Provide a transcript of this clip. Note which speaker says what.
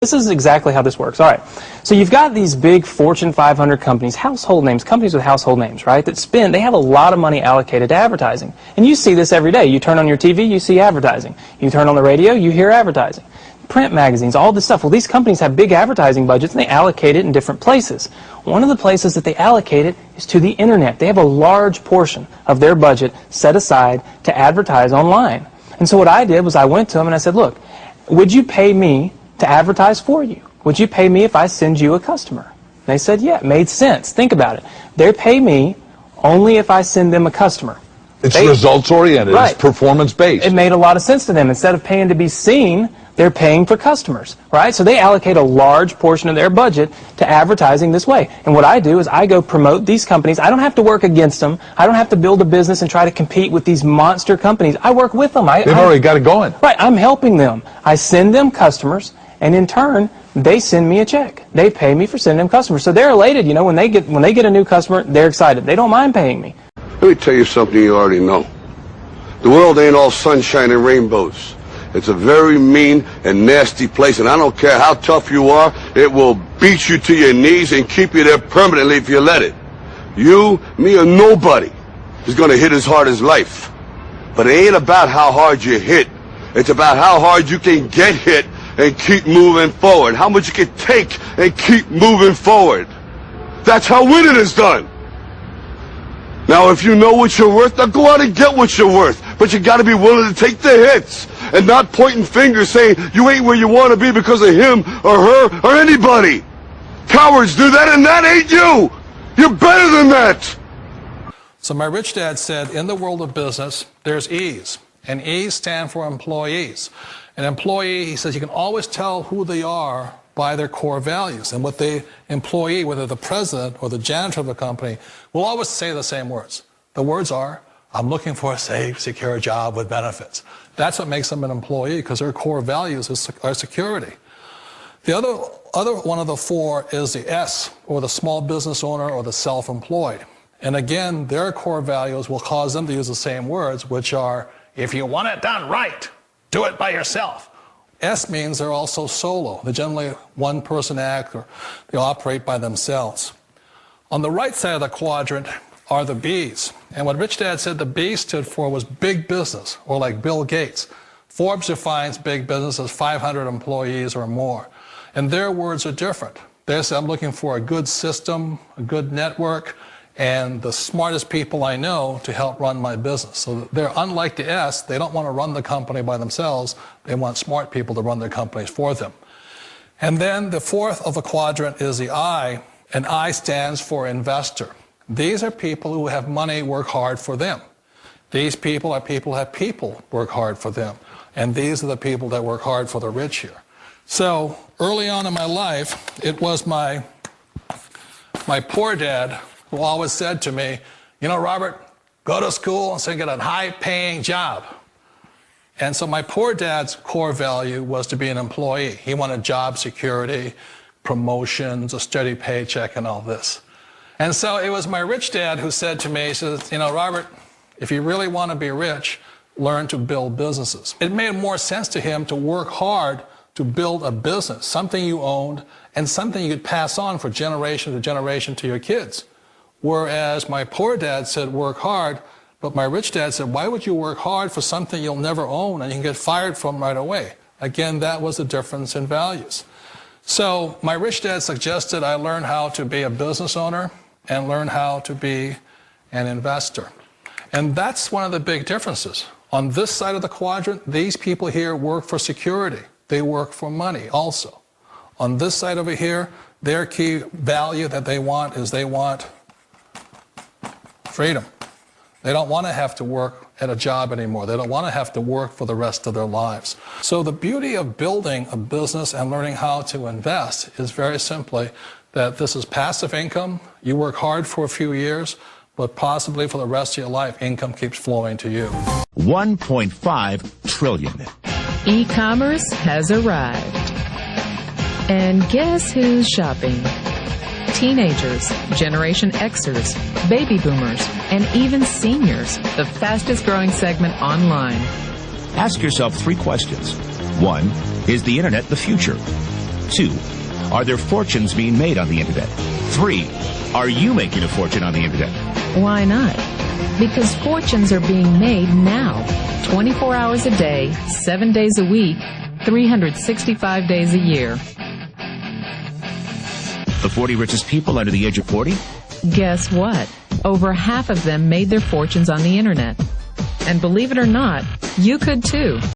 Speaker 1: This is exactly how this works. All right. So you've got these big Fortune 500 companies, household names, companies with household names, right, that they have a lot of money allocated to advertising. And you see this every day. You turn on your TV, you see advertising. You turn on the radio, you hear advertising. Print magazines, all this stuff. Well, these companies have big advertising budgets, and they allocate it in different places. One of the places that they allocate it is to the internet. They have a large portion of their budget set aside to advertise online. And so what I did was I went to them and I said, look, would you pay me to advertise for you? Would you pay me if I send you a customer? They said, yeah, it made sense. Think about it. They pay me only if I send them a customer.
Speaker 2: It's results-oriented.
Speaker 1: Right.
Speaker 2: It's performance-based.
Speaker 1: It made a lot of sense to them. Instead of paying to be seen, they're paying for customers, right? So they allocate a large portion of their budget to advertising this way. And what I do is I go promote these companies. I don't have to work against them. I don't have to build a business and try to compete with these monster companies. I work with them.
Speaker 2: They've already got it going.
Speaker 1: Right. I'm helping them. I send them customers, and in turn, they send me a check. They pay me for sending them customers. So they're elated, you know, when they get a new customer, they're excited. They don't mind paying me.
Speaker 3: Let me tell you something you already know. The world ain't all sunshine and rainbows. It's a very mean and nasty place, and I don't care how tough you are, it will beat you to your knees and keep you there permanently if you let it. You, me, or nobody is going to hit as hard as life. But it ain't about how hard you hit. It's about how hard you can get hit and keep moving forward. How much you can take and keep moving forward. That's how winning is done. Now, if you know what you're worth, now go out and get what you're worth. But you got to be willing to take the hits and not pointing fingers saying you ain't where you want to be because of him or her or anybody. Cowards do that, and that ain't you. You're better than that.
Speaker 4: So my rich dad said, in the world of business, there's E's. And E's stand for employees. An employee, he says, you can always tell who they are by their core values. And what the employee, whether the president or the janitor of the company, will always say the same words. The words are, I'm looking for a safe, secure job with benefits. That's what makes them an employee, because their core values are security. The other one of the four is the S, or the small business owner or the self-employed. And again, their core values will cause them to use the same words, which are, if you want it done right, do it by yourself. S means they're also solo. They're generally one-person act, or they operate by themselves. On the right side of the quadrant are the B's. And what Rich Dad said the B stood for was big business, or like Bill Gates. Forbes defines big business as 500 employees or more. And their words are different. They say, I'm looking for a good system, a good network, and the smartest people I know to help run my business. So they're unlike the S. They don't want to run the company by themselves. They want smart people to run their companies for them. And then the fourth of the quadrant is the I, and I stands for investor. These are people who have money work hard for them. These people are people who have people work hard for them. And these are the people that work hard for the rich here. So early on in my life, it was my poor dad who always said to me, you know, Robert, go to school and so get a high-paying job. And so my poor dad's core value was to be an employee. He wanted job security, promotions, a steady paycheck, and all this. And so it was my rich dad who said to me, he says, you know, Robert, if you really want to be rich, learn to build businesses. It made more sense to him to work hard to build a business, something you owned, and something you could pass on for generation to generation to your kids. Whereas my poor dad said, work hard, but my rich dad said, why would you work hard for something you'll never own and you can get fired from right away? Again, that was the difference in values. So my rich dad suggested I learn how to be a business owner and learn how to be an investor. And that's one of the big differences. On this side of the quadrant, these people here work for security. They work for money also. On this side over here, their key value that they want is they want freedom. They don't want to have to work at a job anymore. They don't want to have to work for the rest of their lives. So the beauty of building a business and learning how to invest is very simply that this is passive income. You work hard for a few years, but possibly for the rest of your life, income keeps flowing to you.
Speaker 5: 1.5 trillion.
Speaker 6: E-commerce has arrived. And guess who's shopping? Teenagers, Generation Xers, baby boomers, and even seniors, the fastest growing segment online.
Speaker 5: Ask yourself 3 questions. 1, is the internet the future? 2. Are there fortunes being made on the internet? 3. Are you making a fortune on the internet?
Speaker 6: Why not? Because fortunes are being made now. 24 hours a day, 7 days a week, 365 days a year.
Speaker 5: The 40 richest people under the age of 40?
Speaker 6: Guess what? Over half of them made their fortunes on the internet. And believe it or not, you could too.